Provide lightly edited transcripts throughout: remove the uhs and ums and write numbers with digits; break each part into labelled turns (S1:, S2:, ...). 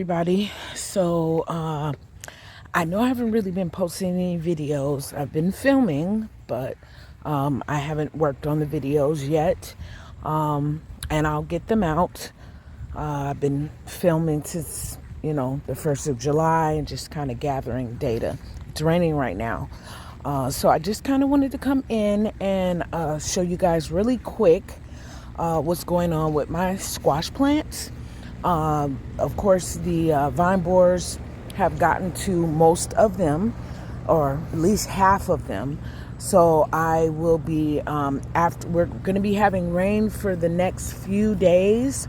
S1: everybody. I know I haven't really been posting any videos. I've been filming, but I haven't worked on the videos yet. And I'll get them out. I've been filming since, the 1st of July and just kind of gathering data. It's raining right now. So I just kind of wanted to come in and show you guys really quick what's going on with my squash plants. Of course, the vine borers have gotten to most of them, or at least half of them. So I will be, we're going to be having rain for the next few days.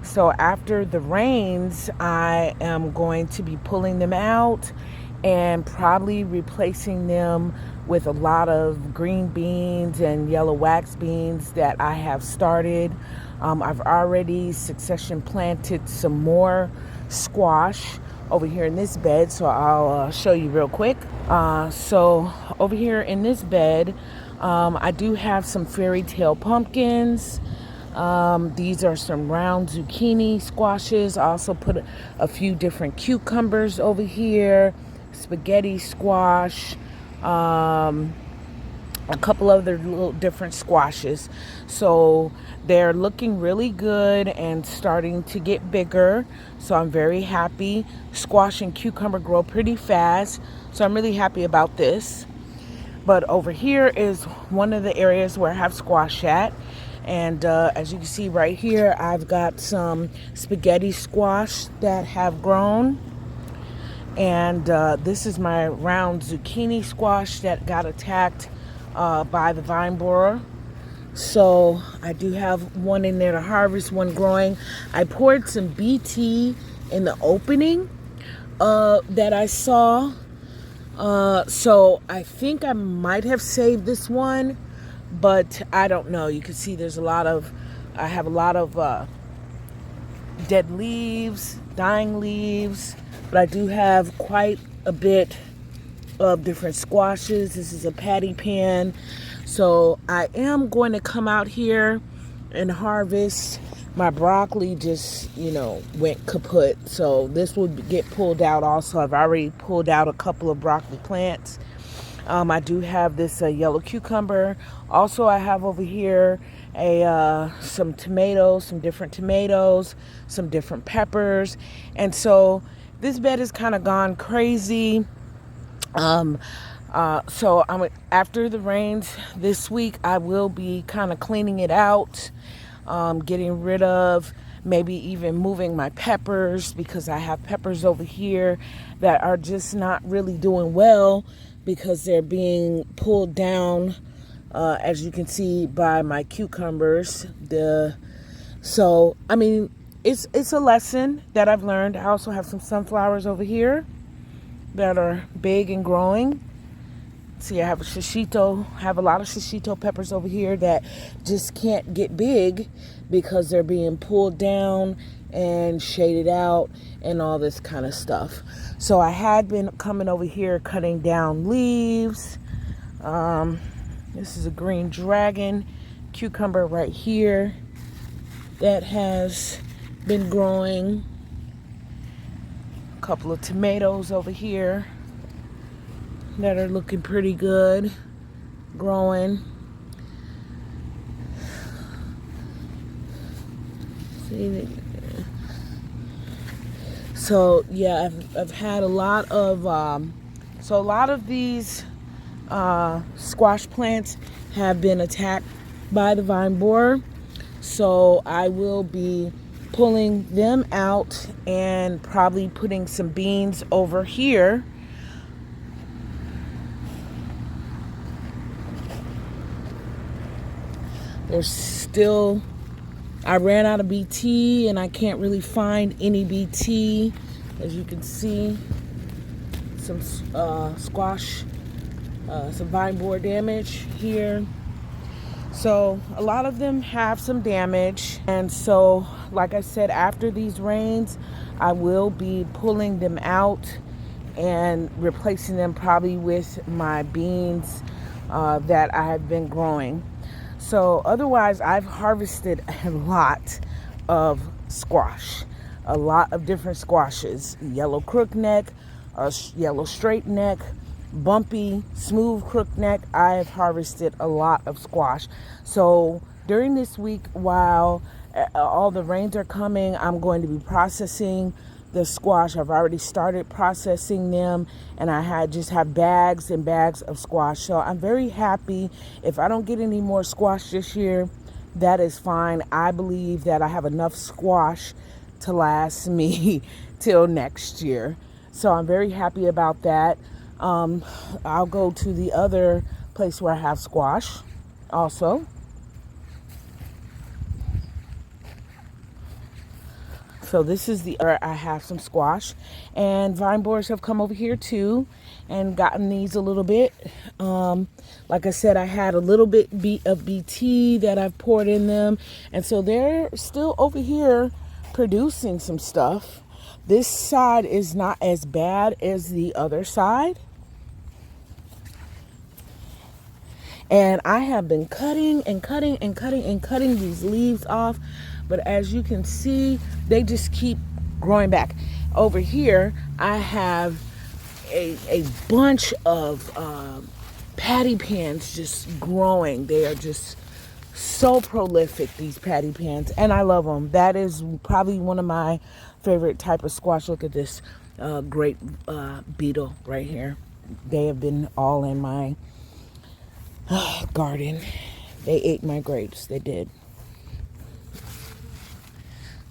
S1: So after the rains, I am going to be pulling them out and probably replacing them with a lot of green beans and yellow wax beans that I have started. I've already succession planted some more squash over here in this bed, so I'll show you real quick. So over here in this bed, I do have some fairy tale pumpkins. These are some round zucchini squashes. I also put a few different cucumbers over here, spaghetti squash, a couple other little different squashes. So they're looking really good and starting to get bigger. So I'm very happy. Squash and cucumber grow pretty fast. So I'm really happy about this. But over here is one of the areas where I have squash at. And as you can see right here, I've got some spaghetti squash that have grown. And this is my round zucchini squash that got attacked by the vine borer. So I do have one in there to harvest, one growing. I poured some BT in the opening that I saw. So I think I might have saved this one, but I don't know. You can see I have a lot of dead leaves, dying leaves, but I do have quite a bit of different squashes. This is a patty pan. So I am going to come out here and harvest. My broccoli just, went kaput. So this will get pulled out also. I've already pulled out a couple of broccoli plants. I do have this yellow cucumber. Also, I have over here some tomatoes, some different tomatoes, some different peppers. And so this bed has kind of gone crazy. So after the rains this week, I will be kind of cleaning it out, getting rid of, maybe even moving my peppers, because I have peppers over here that are just not really doing well because they're being pulled down, as you can see by my cucumbers. It's a lesson that I've learned. I also have some sunflowers over here that are big and growing. See, I have a lot of shishito peppers over here that just can't get big because they're being pulled down and shaded out and all this kind of stuff. So I had been coming over here cutting down leaves. This is a green dragon cucumber right here that has been growing. A couple of tomatoes over here that are looking pretty good, growing. So yeah, I've had a lot of these squash plants have been attacked by the vine borer. So I will be pulling them out and probably putting some beans over here. I ran out of BT and I can't really find any BT. As you can see, some squash, some vine borer damage here. So a lot of them have some damage. And so, like I said, after these rains, I will be pulling them out and replacing them probably with my beans that I have been growing. So otherwise, I've harvested a lot of squash. a lot of different squashes. Yellow crookneck, yellow straight neck, bumpy, smooth crookneck. I have harvested a lot of squash. So during this week, while all the rains are coming, I'm going to be processing the squash. I've already started processing them, and I just have bags and bags of squash. So I'm very happy. If I don't get any more squash this year, that is fine. I believe that I have enough squash to last me till next year. So I'm very happy about that. I'll go to the other place where I have squash also. So this is I have some squash, and vine borers have come over here too and gotten these a little bit. Like I said, I had a little bit of BT that I've poured in them, and so they're still over here producing some stuff. This side is not as bad as the other side. And I have been cutting and cutting and cutting and cutting these leaves off. But as you can see, they just keep growing back. Over here, I have a bunch of patty pans just growing. They are just so prolific, these patty pans. And I love them. That is probably one of my favorite type of squash. Look at this great beetle right here. They have been all in my garden. They ate my grapes. They did.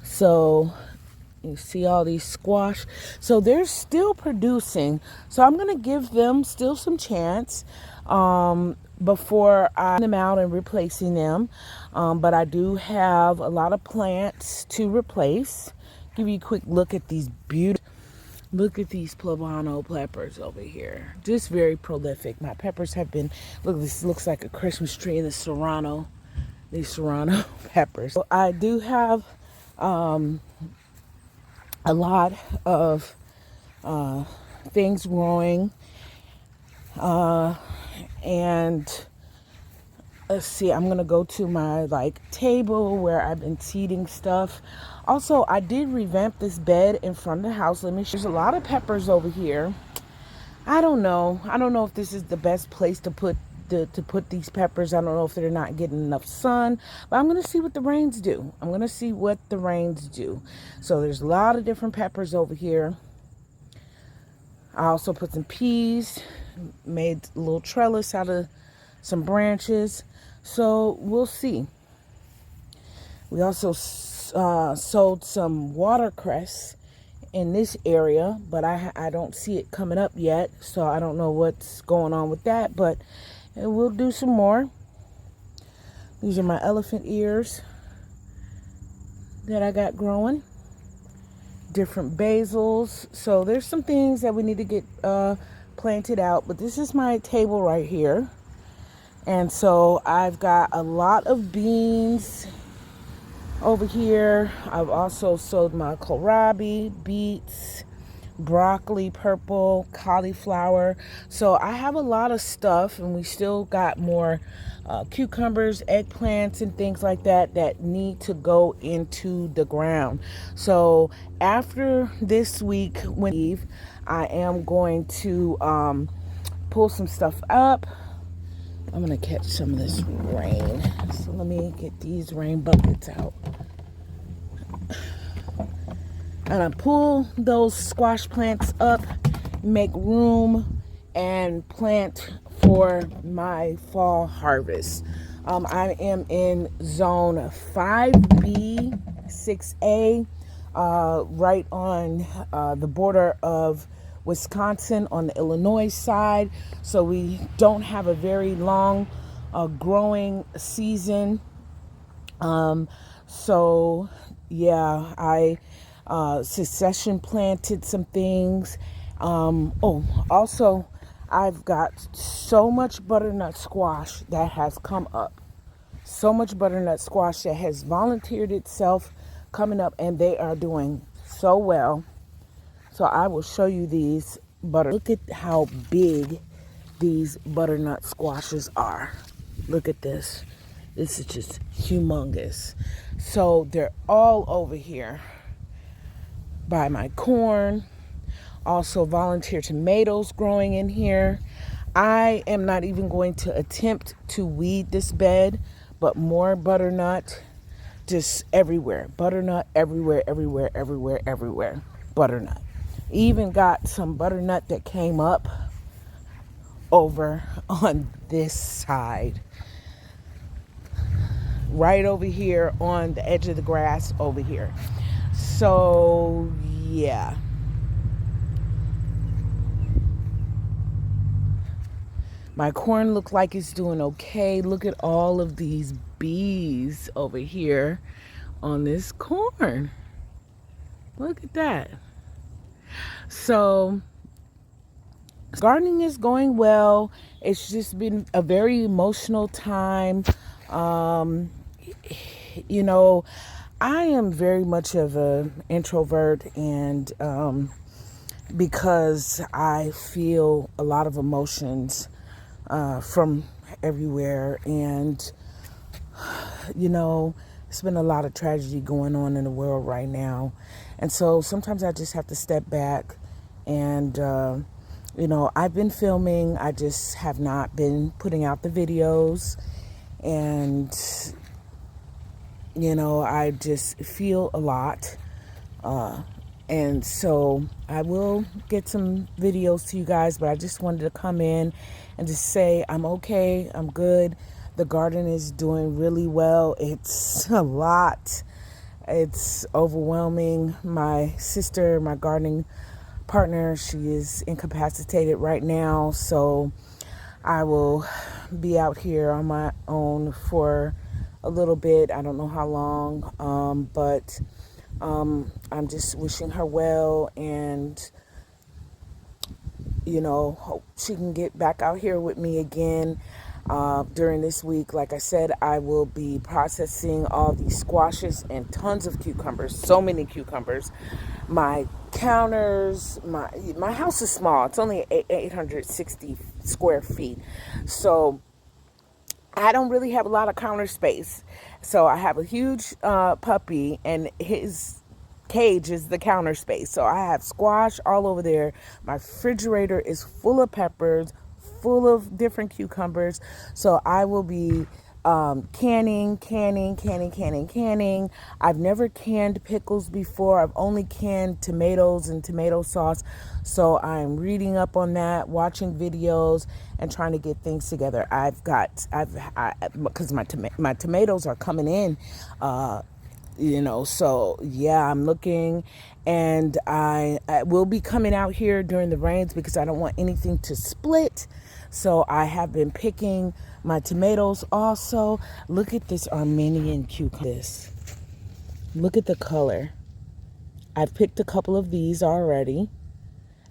S1: So you see all these squash. So they're still producing. So I'm going to give them still some chance before I them out and replacing them. But I do have a lot of plants to replace. Give you a quick look at these beautiful. Look at these poblano peppers over here. Just very prolific. My peppers have been, look, this looks like a Christmas tree in the Serrano. These Serrano peppers. So I do have a lot of things growing. And let's see, I'm going to go to my table where I've been seeding stuff. Also, I did revamp this bed in front of the house. Let me show you. There's a lot of peppers over here. I don't know if this is the best place to put these peppers. I don't know if they're not getting enough sun, but I'm going to see what the rains do. So there's a lot of different peppers over here. I also put some peas, made a little trellis out of some branches. So we'll see. We also sowed some watercress in this area, but I don't see it coming up yet, so I don't know what's going on with that, but we'll do some more. These are my elephant ears that I got growing. Different basils. So there's some things that we need to get planted out, but this is my table right here. And so I've got a lot of beans over here. I've also sowed my kohlrabi, beets, broccoli, purple, cauliflower. So I have a lot of stuff, and we still got more cucumbers, eggplants, and things like that need to go into the ground. So after this week, I am going to pull some stuff up. I'm going to catch some of this rain. So let me get these rain buckets out. And I pull those squash plants up, make room, and plant for my fall harvest. I am in zone 5B, 6A, right on the border of Wisconsin on the Illinois side. So we don't have a very long growing season. So yeah, I succession planted some things. Also I've got so much butternut squash that has come up. So much butternut squash that has volunteered itself coming up, and they are doing so well. So I will show you these Look at how big these butternut squashes are. Look at this. This is just humongous. So they're all over here. by my corn. Also volunteer tomatoes growing in here. I am not even going to attempt to weed this bed, but more butternut just everywhere. Butternut everywhere, everywhere, everywhere, everywhere. Butternut. Even got some butternut that came up over on this side. Right over here on the edge of the grass over here. So, yeah. My corn looks like it's doing okay. Look at all of these bees over here on this corn. Look at that. So gardening is going well. It's just been a very emotional time. You know, I am very much of an introvert, and because I feel a lot of emotions from everywhere, and you know, it's been a lot of tragedy going on in the world right now, and so sometimes I just have to step back. And you know, I've been filming, I just have not been putting out the videos, and you know, I just feel a lot. And so I will get some videos to you guys, but I just wanted to come in and just say I'm okay, I'm good. The garden is doing really well. It's a lot. It's overwhelming. My sister, my gardening partner, she is incapacitated right now, so I will be out here on my own for a little bit. I don't know how long, but I'm just wishing her well, and you know, hope she can get back out here with me again during this week. Like I said, I will be processing all these squashes and tons of cucumbers, so many cucumbers. My counters, my house is small. It's only 860 square feet, so I don't really have a lot of counter space. So I have a huge puppy, and his cage is the counter space. So I have squash all over there. My refrigerator is full of peppers, full of different cucumbers. So I will be canning. I've never canned pickles before. I've only canned tomatoes and tomato sauce. So I'm reading up on that, watching videos, and trying to get things together. Because my tomatoes are coming in, you know, so yeah, I'm looking, and I will be coming out here during the rains because I don't want anything to split. So I have been picking my tomatoes also. Look at this Armenian cucumber. Look at the color. I've picked a couple of these already.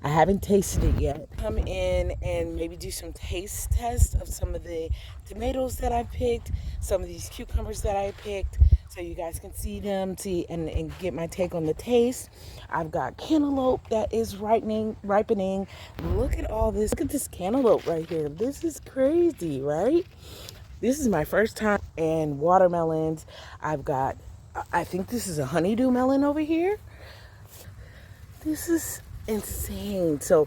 S1: I haven't tasted it yet. Come in and maybe do some taste tests of some of the tomatoes that I picked, some of these cucumbers that I picked, so you guys can see them, and get my take on the taste. I've got cantaloupe that is ripening. Look at all this. Look at this cantaloupe right here. This is crazy, right? This is my first time. And watermelons. I've got, I think this is a honeydew melon over here. This is insane. So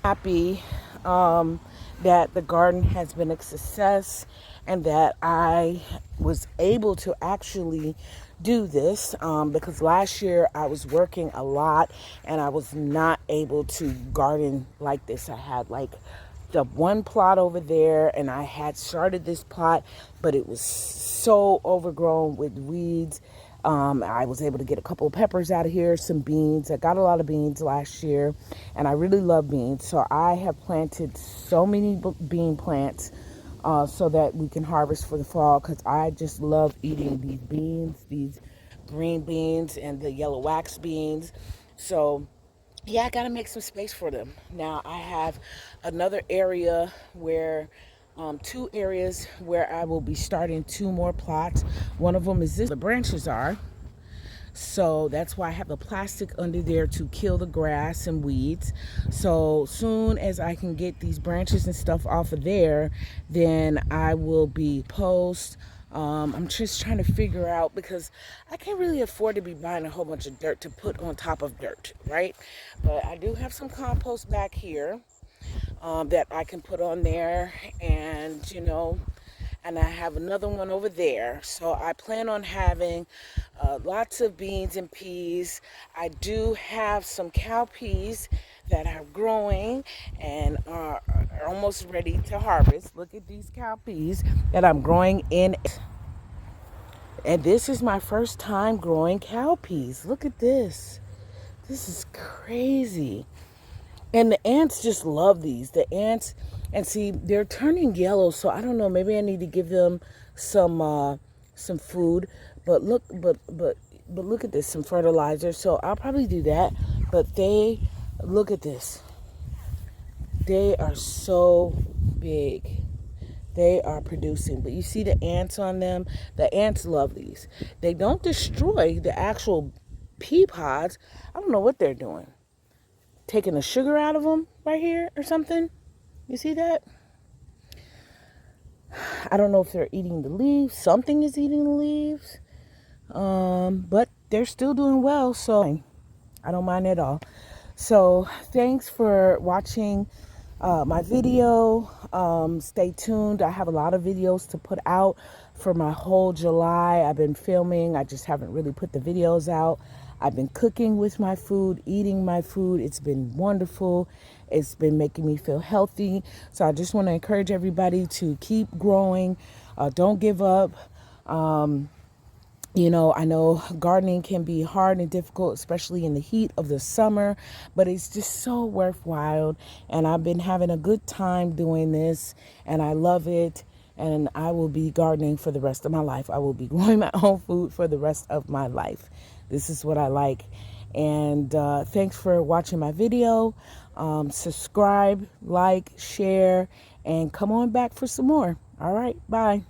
S1: happy that the garden has been a success, and that I was able to actually do this because last year I was working a lot and I was not able to garden like this. I had like the one plot over there, and I had started this plot, but it was so overgrown with weeds. I was able to get a couple of peppers out of here, some beans. I got a lot of beans last year, and I really love beans. So I have planted so many bean plants so that we can harvest for the fall, because I just love eating these beans, these green beans and the yellow wax beans. So yeah, I gotta make some space for them. Now I have another area where, two areas where I will be starting two more plots. One of them is this, the branches are. So that's why I have the plastic under there to kill the grass and weeds. So soon as I can get these branches and stuff off of there, then I will be I'm just trying to figure out because I can't really afford to be buying a whole bunch of dirt to put on top of dirt, right? But I do have some compost back here that I can put on there, and and I have another one over there. So I plan on having lots of beans and peas. I do have some cowpeas that are growing and are almost ready to harvest. Look at these cowpeas that I'm growing in. And this is my first time growing cowpeas. Look at this. This is crazy. And the ants just love these. The ants, and see, they're turning yellow. So I don't know. Maybe I need to give them some food. But look at this, some fertilizer. So I'll probably do that. But look at this. They are so big. They are producing. But you see the ants on them? The ants love these. They don't destroy the actual pea pods. I don't know what they're doing. Taking the sugar out of them right here or something. You see that? I don't know if they're eating the leaves. Something is eating the leaves. But they're still doing well, so I don't mind at all. So thanks for watching my video. Stay tuned. I have a lot of videos to put out for my whole July. I've been filming. I just haven't really put the videos out. I've been cooking with my food, eating my food. It's been wonderful. It's been making me feel healthy. So I just want to encourage everybody to keep growing. Don't give up. I know gardening can be hard and difficult, especially in the heat of the summer, but it's just so worthwhile. And I've been having a good time doing this, and I love it. And I will be gardening for the rest of my life. I will be growing my own food for the rest of my life. This is what I like. And thanks for watching my video. Subscribe, like, share, and come on back for some more. All right, bye.